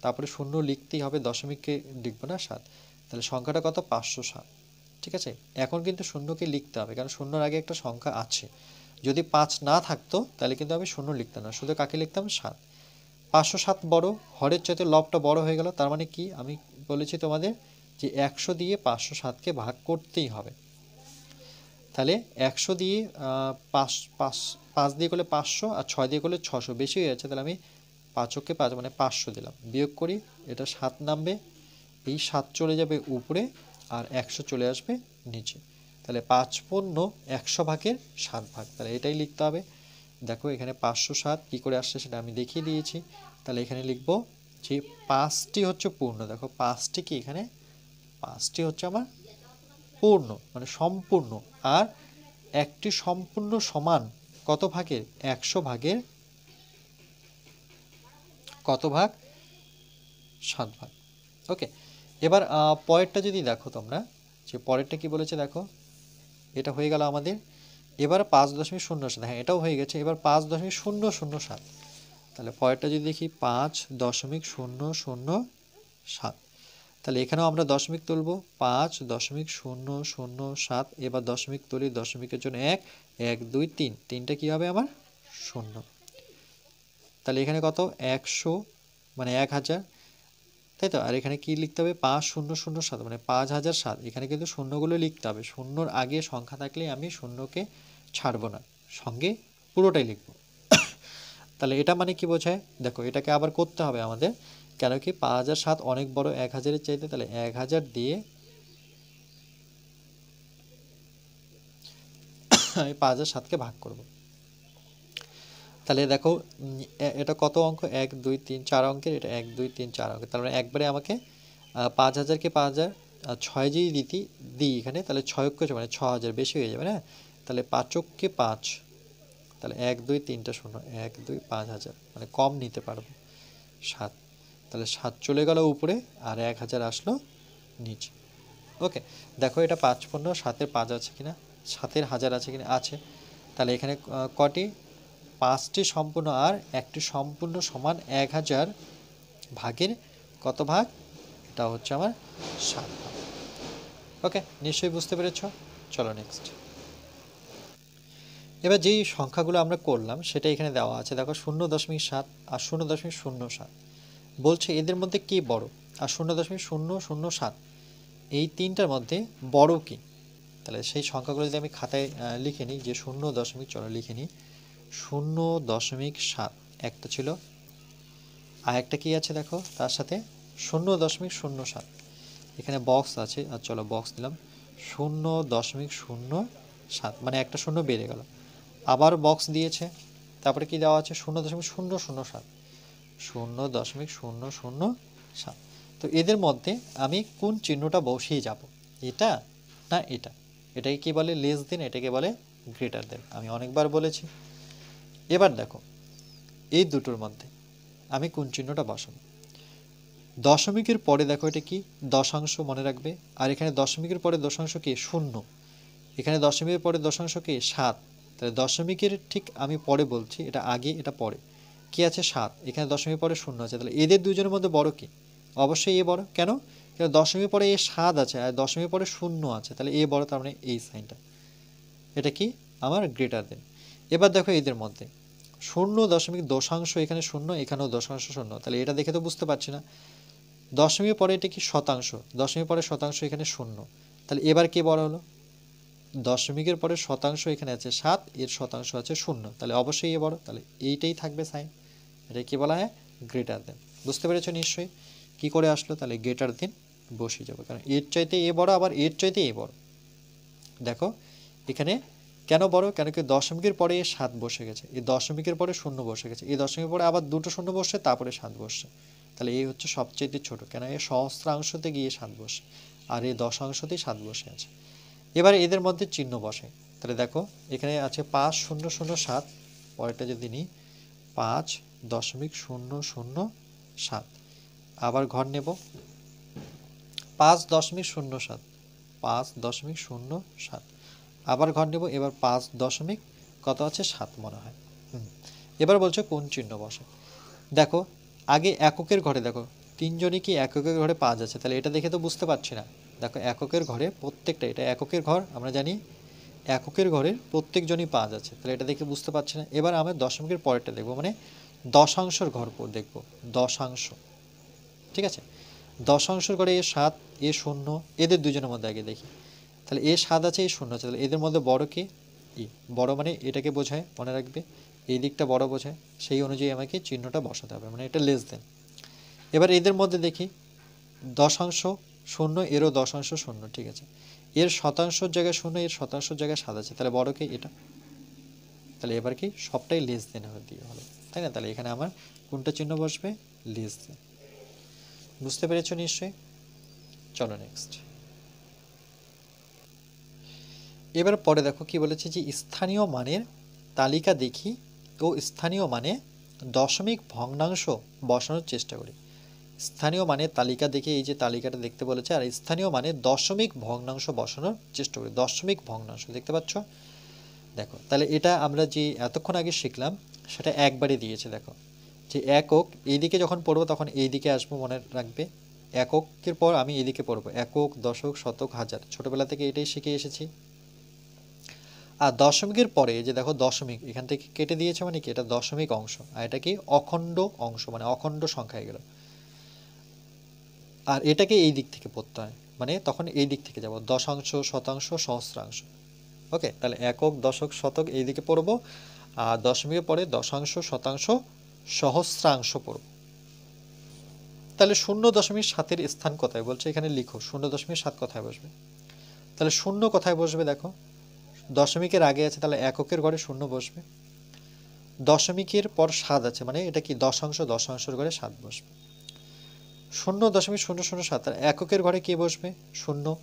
তারপরে শূন্য লিখতেই হবে, দশমিককে লিখবো না 7, তাহলে সংখ্যাটা কত 507। ঠিক আছে, এখন কিন্তু শূন্যকে লিখতে হবে, কারণ শূন্যর আগে একটা সংখ্যা আছে। যদি 5 না থাকতো তাহলে কিন্তু আমি শূন্য লিখতাম না, শুধু কাকে লিখতাম 7। 507 বড়, হরের চাইতে লবটা বড় হয়ে গেল, তার মানে কি আমি বলেছি তোমাদের যে 100 দিয়ে 507কে ভাগ করতেই হবে। তাহলে 100 দিয়ে 5 দিয়ে করলে 500, আর 6 দিয়ে করলে 600, বেশি হয়ে যাচ্ছে, তাহলে আমি 5কে 5 মানে 500 দিলাম, বিয়োগ করি, এটা 7 নামবে, এই 7 চলে যাবে উপরে আর 100 চলে আসবে নিচে। তাহলে 5 পূর্ণ 100 ভাগের 7 ভাগ, তাহলে এটাই লিখতে হবে। দেখো এখানে 507 কি করে আসছে সেটা আমি দেখিয়ে দিয়েছি। তাহলে এখানে লিখব যে 5টি হচ্ছে পূর্ণ, দেখো 5টি কি এখানে, 5টি হচ্ছে আমার পূর্ণ মানে সম্পূর্ণ, আর একটি সম্পূর্ণ সমান কত ভাগের, 100 ভাগের কত ভাগ, 7 ভাগ। ওকে, এবার পরেরটা যদি দেখো তোমরা, যে পরেরটা কি বলেছে দেখো, এটা হয়ে গেল আমাদের। এবার 5.07, হ্যাঁ এটাও হয়ে গেছে, এবার 5.007, তাহলে পরেরটা যদি দেখি 5.007, তাহলে এখানেও আমরা দশমিক তুলব, 5.007, এবার দশমিক তুলি, দশমিকের জন্য 1 1 2 3, তিনটা কি হবে আমার শূন্য। তাহলে এখানে কত 100 মানে 1000, তাই তো, আর এখানে কি লিখতে হবে 5007 মানে 5007, এখানে কিন্তু শূন্যগুলো লিখতে হবে, শূন্যর আগে সংখ্যা থাকলে আমি শূন্যকে ছাড়বো না, সঙ্গে পুরোটাই লিখব। তাহলে এটা মানে কি বোঝায় দেখো, এটাকে আবার করতে হবে আমাদের, কেন কি 5007 অনেক বড় 1000-এর চাইতে, তাহলে 1000 দিয়ে আমি 5007কে ভাগ করব। তাহলে দেখো এটা কত অঙ্ক, 1 2 3 4 অঙ্কের, এটা 1 2 3 4 অঙ্কের, তার মানে একবারে আমাকে 5000কে 5000 6 যদি দিই এখানে, তাহলে 6 মানে 6000 বেশি হয়ে যাবে না, তাহলে 5কে 5, তাহলে 1 2 3টা শূন্য, 1 2 5000, মানে কম নিতে পারবো 7, তাহলে 7 চলে গেল উপরে আর 1000 আসলো নিচে। ওকে, দেখো এটা 5 15 7-এর 5 আছে কিনা, 7-এর 1000 আছে কিনা, আছে। তাহলে এখানে কটি, 5টি সম্পূর্ণ আর একটি সম্পূর্ণ সমান 1000 ভাগের কত ভাগ, এটা হচ্ছে আমার 7 ভাগ। ওকে, নিশ্চয়ই বুঝতে পেরেছ। চলো নেক্সট। এবার যেই সংখ্যাগুলো আমরা করলাম সেটা এখানে দেওয়া আছে, দেখো 0.7 আর 0.07 বলছে এদের মধ্যে কি বড়, আর 0.007 এই তিনটার মধ্যে বড় কি। তাহলে সেই সংখ্যাগুলো যদি আমি খাতায় লিখে নিই, যে 0. চলো লিখে নিই 0.7 একটা ছিল, আর একটা কি আছে দেখো তার সাথে 0.07 এখানে বক্স আছে, আর চলো বক্স দিলাম 0.07 মানে একটা শূন্য বেড়ে গেল, আবার বক্স দিয়েছে, তারপরে কি দেওয়া আছে 0.007 0.007। তো এদের মধ্যে আমি কোন চিহ্নটা বসিয়ে যাব, এটা না এটা, এটাকে কি বলে লেস দেন, এটাকে বলে গ্রেটার দেন, আমি অনেকবার বলেছি। এবার দেখো এই দুটোর মধ্যে আমি কোন চিহ্নটা বসাবো। দশমিকের পরে দেখো এটা কি দশাংশ, মনে রাখবে, আর এখানে দশমিকের পরে দশাংশ কি 0, এখানে দশমিকের পরে দশাংশ কি 7, তাহলে দশমিকের ঠিক আমি পরে বলছি, এটা আগে এটা পরে, কি আছে 7, এখানে দশমিকের পরে 0 আছে, তাহলে এদের দুজনের মধ্যে বড় কি, অবশ্যই এ বড়। কেন, দশমিকের পরে এ 7 আছে আর দশমিকের পরে 0 আছে, তাহলে এ বড়, তার মানে এই সাইনটা, এটা কি আমার গ্রেটার দেন। এবার দেখো এদের মধ্যে 0.দশাংশ, এখানে 0, এখানেও দশাংশ 0, তাহলে এটা দেখে তো বুঝতে পারছি না। দশমিকের পরে এটা কি শতাংশ, দশমিকের পরে শতাংশ, এখানে 0, তাহলে এবার কে বড় হলো, দশমিকের পরে শতাংশ এখানে আছে 7, এর শতাংশ আছে 0, তাহলে অবশ্যই এ বড়, তাহলে এইটাই থাকবে সাইন, এটা কি বলা হয় গ্রেটার দেন। বুঝতে পেরেছো নিশ্চয়ই কি করে আসলো, তাহলে গ্রেটার দেন বসিয়ে যাবে, কারণ এর চাইতে এ বড়, আবার এর চাইতে এ বড়। দেখো এখানে কেন বড়, কেন কি দশমিকের পরে 7 বসে গেছে, এই দশমিকের পরে 0 বসে গেছে, এই দশমিকের পরে আবার দুটো 0 বসে, তারপরে 7 বসছে, তাহলে এই হচ্ছে সবচেয়ে ছোট, কেন এই সহস্রাংশতে গিয়ে 7 বসে, আর এই দশাংশতেই 7 বসে আছে। এবার এদের মধ্যে চিহ্ন বসে, তাহলে দেখো এখানে আছে 5.007, পরেরটা যদি নিই 5.007, আবার ঘর নেব 5.07, 5.07, আবার ঘর নেব, এবার 5 দশমিক কত আছে 7 মনে হয়। এবার বলছে কোন চিহ্ন বসে। দেখো আগে এককের ঘরে, দেখো তিনজনই কি এককের ঘরে 5 আছে, তাহলে এটা দেখে তো বুঝতে পারছি না। দেখো এককের ঘরে প্রত্যেকটা, এটা এককের ঘর, আমরা জানি এককের ঘরের প্রত্যেকজনই 5 আছে, তাহলে এটা দেখে বুঝতে পারছি না। এবার আমরা দশমিকের পরেরটা দেখব, মানে দশাংশর ঘর দেখব, দশাংশ, ঠিক আছে, দশাংশের ঘরে এ 7 এ 0, এদের দুজনের মধ্যে আগে দেখি, তাহলে এ 7 আছে এ 0 আছে, তাহলে এদের মধ্যে বড় কে, ই বড়, মানে এটাকে বোঝায়, মনে রাখবে এই দিকটা বড় বোঝায়, সেই অনুযায়ী আমাকে চিহ্নটা বসাতে হবে, মানে এটা লেস দেন। এবার এদের মধ্যে দেখি দশাংশ 0, এরও দশাংশ 0, ঠিক আছে, এর শতাংশের জায়গায় 0, এর শতাংশের জায়গায় 7 আছে, তাহলে বড় কে এটা, তাহলে এবার কি সবটাই লেস দেন দিয়ে হলো, তাই না, তাহলে এখানে আমার কোনটা চিহ্ন বসবে, লেস দেন। বুঝতে পেরেছো নিশ্চয়ই। চলো নেক্সট। এবার পরে দেখো কি বলেছে, যে স্থানীয় মানের তালিকা দেখি ও স্থানীয় মানে দশমিক ভগ্নাংশ বসানোর চেষ্টা করি। স্থানীয় মানের তালিকা দেখে, এই যে তালিকাটা দেখতে বলেছে, আর স্থানীয় মানে দশমিক ভগ্নাংশ বসানোর চেষ্টা করি, দশমিক ভগ্নাংশ দেখতে পাচ্ছ। দেখো তাহলে এটা আমরা যে এতক্ষণ আগে শিখলাম সেটা একবারে দিয়েছে। দেখো যে একক এইদিকে যখন পড়বো তখন এই দিকে আসবো, মনে রাখবে এককের পর আমি এইদিকে পড়বো, একক দশক শতক হাজার, ছোটবেলা থেকে এটাই শিখে এসেছি। আর দশমিকের পরে যে দেখো দশমিক এখান থেকে কেটে দিয়েছে, মানে কি এটা দশমিক অংশ, আর এটা কি অখণ্ড অংশ, মানে অখণ্ড সংখ্যায় গেল, আর এটাকে এই দিক থেকে পড়তে হয়, মানে তখন এই দিক থেকে যাব দশাংশ শতাংশ সহস্রাংশ। ওকে, তাহলে একক দশক শতক এই দিকে পড়বো, আর দশমিকের পরে দশাংশ শতাংশ সহস্রাংশ পড়ব। তাহলে 0.7 স্থান কোথায় বলছে, এখানে লিখো 0.7 কোথায় বসবে। তাহলে 0 কোথায় বসবে, দেখো দশমিকের আগে আছে, তাহলে এককের ঘরে 0 বসবে, দশমিকের পর 7 আছে, মানে এটা কি দশাংশ, দশাংশের ঘরে 7 বসবে। 0.007 আর এককের ঘরে কে বসবে 0,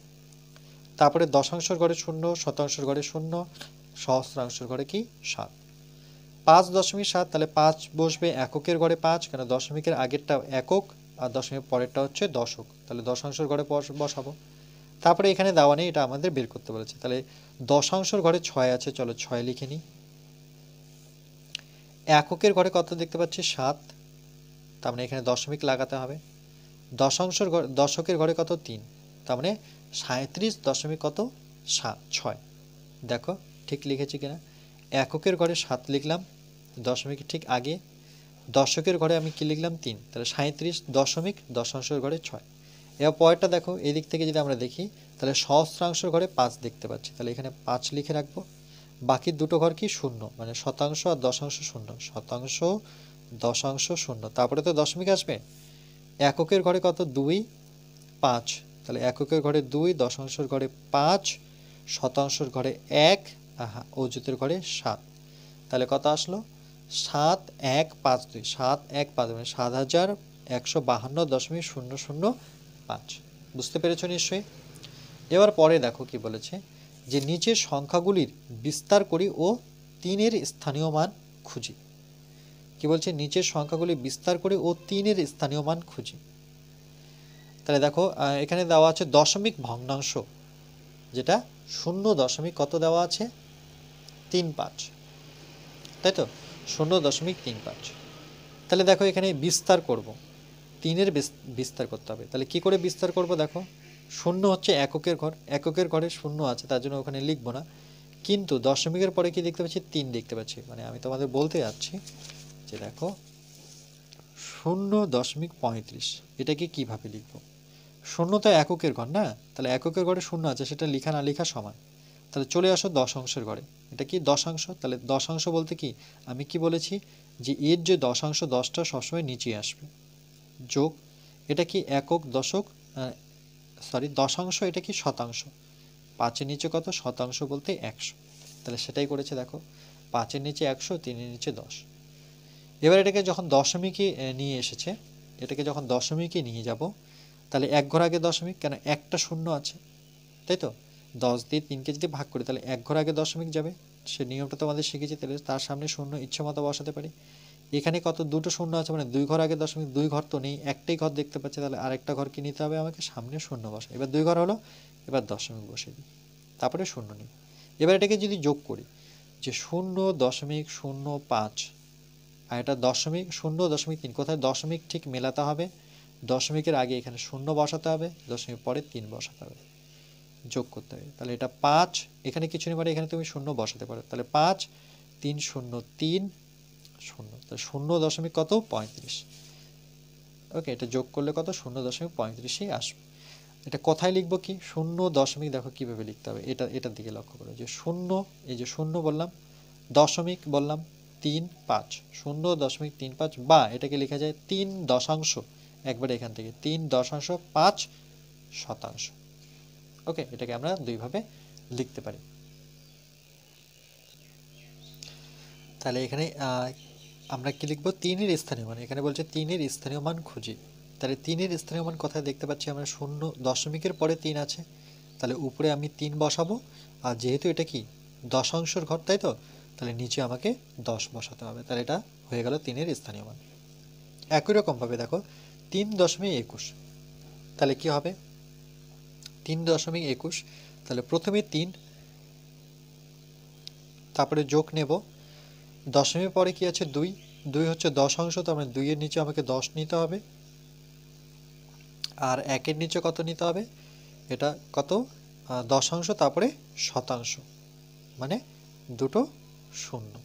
তারপরে দশাংশের ঘরে 0, শতাংশের ঘরে 0, সহস্রাংশের ঘরে কি 7, 5.7, তাহলে 5 বসবে এককের ঘরে 5, কেন দশমিকের আগেরটা একক আর দশমিকের পরেরটা হচ্ছে দশক, তাহলে দশাংশের ঘরে বসাবো। তারপরে এখানে দেওয়া নেই, এটা আমাদের বের করতে বলেছে, তাহলে দশাংশের ঘরে 6 আছে, চলো 6 লিখে নিই। এককের ঘরে কত দেখতে পাচ্ছি 7, তার মানে এখানে দশমিক লাগাতে হবে। দশকের ঘরে কত 3, তার মানে 37 কত 6। দেখো ঠিক লিখেছি কিনা, এককের ঘরে 7 লিখলাম, দশমিক ঠিক আগে, দশকের ঘরে আমি কি লিখলাম 3, তাহলে 37 দশমিক দশাংশের ঘরে 6। এবার পরেরটা দেখো, এদিক থেকে যদি আমরা দেখি তাহলে সহস্রাংশের ঘরে 5 দেখতে পাচ্ছি, তাহলে এখানে 5 লিখে রাখবো। বাকি দুটো ঘর কি শূন্য, মানে শতাংশ আর দশাংশ শূন্য, শতাংশ দশাংশ শূন্য, তারপরে তো দশমিক আসবে। এককের ঘরে কত 2 5, তাহলে এককের ঘরে 2, দশাংশের ঘরে 5, শতাংশের ঘরে 1, অযুতের ঘরে 7, তাহলে কত আসলো 7152, 7152 মানে 7152.005। বুঝতে পেরেছো নিশ্চয়ই। এবার পরে দেখো কি বলেছে, যে নিচের সংখ্যাগুলির বিস্তার করি ও 3-এর স্থানীয় মান খুঁজি। কি বলছে, নিচের সংখ্যাগুলি বিস্তার করে ও 3-এর স্থানীয় মান খুঁজি। তাহলে দেখো এখানে দেওয়া আছে দশমিক ভগ্নাংশ, যেটা 0 কত দেওয়া আছে 35, তাই তো 0.35। তাহলে দেখো এখানে বিস্তার করব, 3-এর বিস্তার করতে হবে। তাহলে কি করে বিস্তার করব, দেখো 0 হচ্ছে এককের ঘর, এককের ঘরে 0 আছে, তার জন্য ওখানে লিখবো না। কিন্তু দশমিকের পরে কি দেখতে পাচ্ছি 3 দেখতে পাচ্ছি, মানে আমি তোমাদের বলতে যাচ্ছি যে দেখো 0.35, এটাকে কিভাবে লিখবো। 0 তো এককের ঘর না, তাহলে এককের ঘরে 0 আছে, সেটা লেখা না লেখা সমান। তাহলে চলে আসো দশাংশের ঘরে, এটা কি দশাংশ, তাহলে দশাংশ বলতে কি আমি কি বলেছি যে এর যে দশাংশ 10টা সবসময় নিচে আসবে, যোগ এটা কি একক দশক দশাংশ, এটা কি শতাংশ, 5-এর নিচে কত শতাংশ বলতে 100, তাহলে সেটাই করেছে দেখো 5-এর নিচে 100, 3-এর নিচে 10। এবার এটাকে যখন দশমিকে নিয়ে এসেছে, এটাকে যখন দশমিকে নিয়ে যাব, তাহলে এক ঘর আগে দশমিক, কেন একটা 0 আছে, তাই তো 10 দিয়ে 3কে যদি ভাগ করি তাহলে এক ঘর আগে দশমিক যাবে, সে নিয়মটা তোমাদের শিখেছি। তাহলে তার সামনে 0 ইচ্ছে মতো বসাতে পারি। এখানে কত দুটো 0 আছে, মানে 2 ঘর আগে দশমিক, 2 ঘর তো নেই, একটাই ঘর দেখতে পাচ্ছি, তাহলে আরেকটা ঘর কি নিতে হবে আমাকে, সামনে 0 বসা। এবার 2 ঘর হলো, এবার দশমিক বসে দিই, তারপরে 0 নিই। এবার এটাকে যদি যোগ করি যে 0.05 আর এটা দশমিক 0.3, কোথায় দশমিক ঠিক মেলাতে হবে, দশমিকের আগে এখানে 0 বসাতে হবে, দশমিক পরে 3 বসাতে হবে, যোগ করতে হবে। তাহলে এটা 5, এখানে কিছু নেই, মানে এখানে তুমি 0 বসাতে পারো, তাহলে 5 3 0 3 0, তাহলে 0.35। ওকে, এটা যোগ করলে কত 0.35ই আসবে। এটা কোথায় লিখবো কি 0. দেখো কিভাবে লিখতে হবে, এটার দিকে লক্ষ্য করো, যে 0, এই যে 0 বললাম, দশমিক বললাম 3 5, 0.35, বা এটাকে লেখা যায় 3 দশাংশ, একবারে এখান থেকে 3.5 শতাংশ। ওকে, এটাকে আমরা দুইভাবে লিখতে পারি। তাহলে এখানে আমরা কি লিখবো 3-এর স্থানীয় মান, এখানে বলছে 3-এর স্থানীয় মান খুঁজি। তাহলে 3-এর স্থানীয় মান কোথায় দেখতে পাচ্ছি আমরা, 0 দশমিকের পরে 3 আছে, তাহলে উপরে আমি 3 বসাবো, আর যেহেতু এটা কি দশাংশের ঘর, তাই তো, তাহলে নিচে আমাকে 10 বসাতে হবে, তাহলে এটা হয়ে গেল 3-এর স্থানীয় মান। একই রকমভাবে দেখো 3.21, তাহলে কি হবে 3.21, তাহলে প্রথমে 3, তারপরে যোগ নেব, দশমিক পরে কি আছে 2, 2 হচ্ছে দশাংশ, তার মানে 2-এর নিচে আমাকে 10 নিতে হবে, আর 1-এর নিচে কত নিতে হবে, এটা কত দশাংশ, তারপরে শতাংশ, মানে দুটো 0।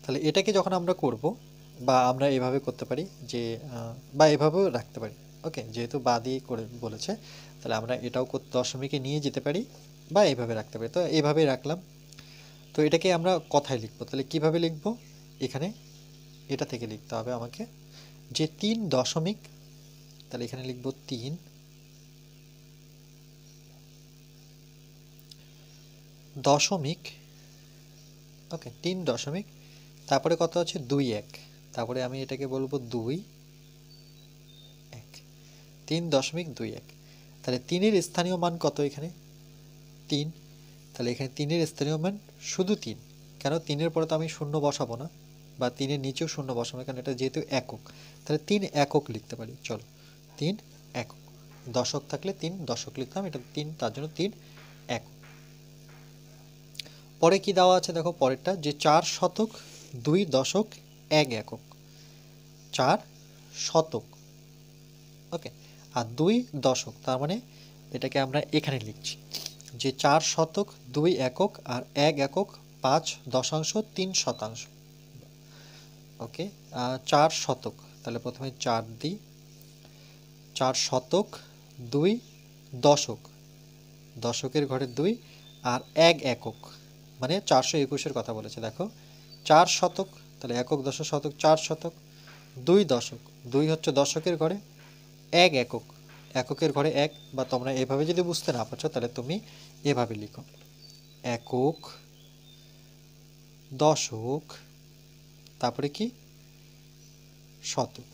তাহলে এটাকে যখন আমরা করব, বা আমরা এভাবে করতে পারি যে বা এভাবেও রাখতে পারি। ওকে, যেহেতু বা দিয়ে করে বলেছে, তাহলে আমরা এটাও দশমিকে নিয়ে যেতে পারি বা এইভাবে রাখতে পারি, তো এইভাবেই রাখলাম। তো এটাকে আমরা কথায় লিখবো, তাহলে কিভাবে লিখবো, এখানে এটা থেকে লিখতে হবে আমাকে যে 3 দশমিক, তাহলে এখানে লিখবো 3 দশমিক, ওকে 3 দশমিক, তারপরে কত আছে 2 1, তারপরে আমি এটাকে বলবো 2 1, 3.21। তাহলে 3-এর স্থানীয় মান কত, এখানে 3, তাহলে এখানে 3-এর স্থানীয় মান শুধু 3, কেন 3-এর পরে তো আমি 0 বসাবো না, বা 3-এর নিচেও 0 বসাবো, কারণ এটা যেহেতু একক, তাহলে 3 একক লিখতে পারি। চলো 3 একক, দশক থাকলে 3 দশক লিখতাম, এটা 3, তার জন্য 3 একক। পরে কি দেওয়া আছে দেখো, পরেরটা যে 4 শতক 2 দশক 1 একক, 4 শতক, ওকে, আর 2 দশক, তার মানে এটাকে আমরা এখানে লিখছি যে 4 শতক 2 একক আর 1 একক 5 দশাংশ 3 শতাংশ। ওকে, 4 শতক, তাহলে প্রথমে 4 দিই, 4 শতক 2 দশক, দশকের ঘরে 2 আর 1 একক মানে 421-এর কথা বলেছে। দেখো 4 শতক, তাহলে একক দশক শতক 4 শতক, 2 দশক, 2 হচ্ছে দশকের ঘরে, 1 একক, এককের ঘরে 1, বা তোমরা এভাবে যদি বুঝতে না পারছো তাহলে তুমি এভাবে লিখো একক দশক তারপরে কি শতক।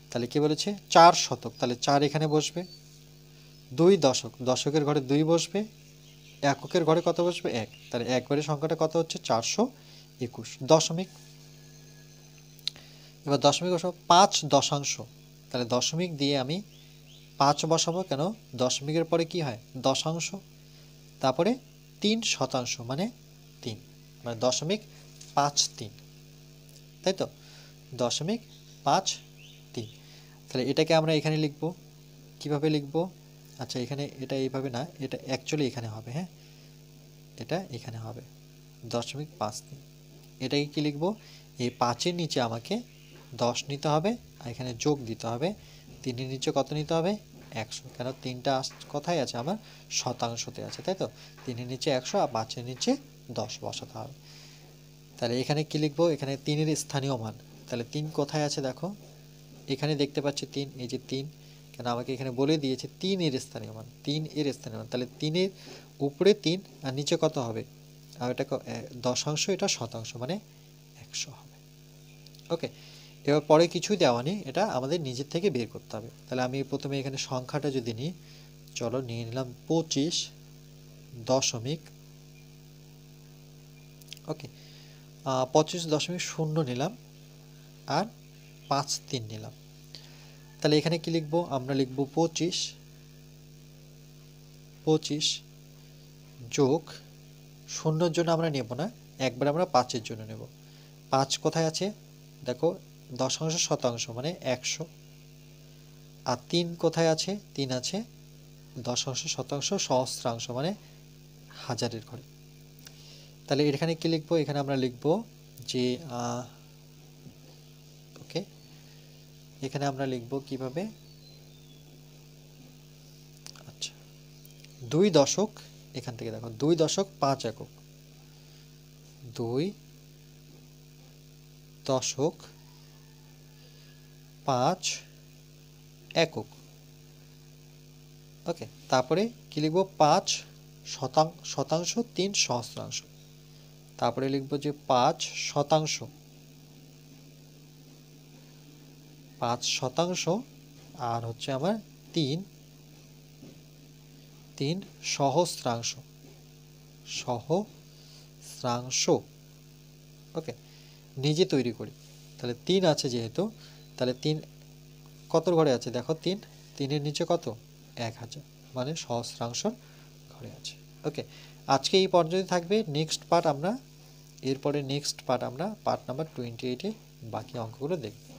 তাহলে কি বলেছে 4 শতক, তাহলে 4 এখানে বসবে, 2 দশক, দশকের ঘরে 2 বসবে, এককের ঘরে কত বসবে 1, তাহলে একবারের সংখ্যাটা কত হচ্ছে 421 দশমিক। এবার দশমিক বসাবো 5 দশাংশ, তাহলে দশমিক দিয়ে আমি 5 বসাবো, কেন দশমিকের পরে কি হয় দশাংশ, তারপরে 3 শতাংশ মানে 3, মানে 0.53, তাই তো 0.53। তাহলে এটাকে আমরা এখানে লিখব, কিভাবে লিখব, আচ্ছা এখানে এটা এইভাবে না, এটা অ্যাকচুয়ালি এখানে হবে, হ্যাঁ এটা এখানে হবে 0.53। এটাকে কি লিখব, এই 5-এর নিচে আমাকে 10 নিতে হবে আর এখানে যোগ দিতে হবে, 3-এর নিচে কত নিতে হবে 100, কেন 3টা কোথায় আছে আমার শতাংশতে আছে, তাই তো 3-এর নিচে 100 আর 5-এর নিচে 10 বসাতে হবে। তাহলে এখানে কি লিখব, এখানে 3-এর স্থানীয় মান, তাহলে 3 কোথায় আছে দেখো এখানে দেখতে পাচ্ছি 3, এই যে 3, কেন আমাকে এখানে বলে দিয়েছে 3-এর স্থানীয় মান, 3-এর স্থানীয় মান, তাহলে 3-এর উপরে 3 আর নিচে কত হবে, আর এটা দশাংশ, এটা শতাংশ মানে 100 হবে। ওকে, এবার পরে কিছুই দেওয়া নেই, এটা আমাদের নিজের থেকে বের করতে হবে। তাহলে আমি প্রথমে এখানে সংখ্যাটা যদি নিই, চলো নিয়ে নিলাম 25 দশমিক, ওকে 25.0 নিলাম আর 53 নিলাম। তাহলে এখানে কি লিখবো, আমরা লিখব 25 যোগ, শূন্যর জন্য আমরা নেব না, একবার আমরা 5-এর জন্য নেব। 5 কোথায় আছে দেখো দশাংশ শতাংশ মানে 100, আর 3 কোথায় আছে, 3 আছে দশাংশ শতাংশ সহস্রাংশ মানে হাজারের ঘরে। তাহলে এখানে কি লিখবো, এখানে আমরা লিখব যে ওকে, এখানে আমরা লিখব কিভাবে, আচ্ছা 2 দশক, এখান থেকে দেখো 2 দশক 5 একক, 2 দশক 5 একক। ওকে, তারপরে কি লিখব 5 শতাংশ 3 সহস্রাংশ, তারপরে লিখব যে 5 শতাংশ, 5 শতাংশ আর হচ্ছে আমার 3 সহস্রাংশ, সহস্রাংশ। ওকে, নিজে তৈরি করি, তাহলে 3 আছে যেহেতু, তাহলে 3 কত ঘরে আছে দেখো 3-এর নিচে কত 1000 মানে সহস্রাংশর ঘরে আছে। ওকে, আজকে এই পর্যন্ত থাকবে, নেক্সট পার্ট আমরা এরপরে নেক্সট পার্ট আমরা পার্ট নাম্বার 28-এ বাকি অঙ্কগুলো দেখব।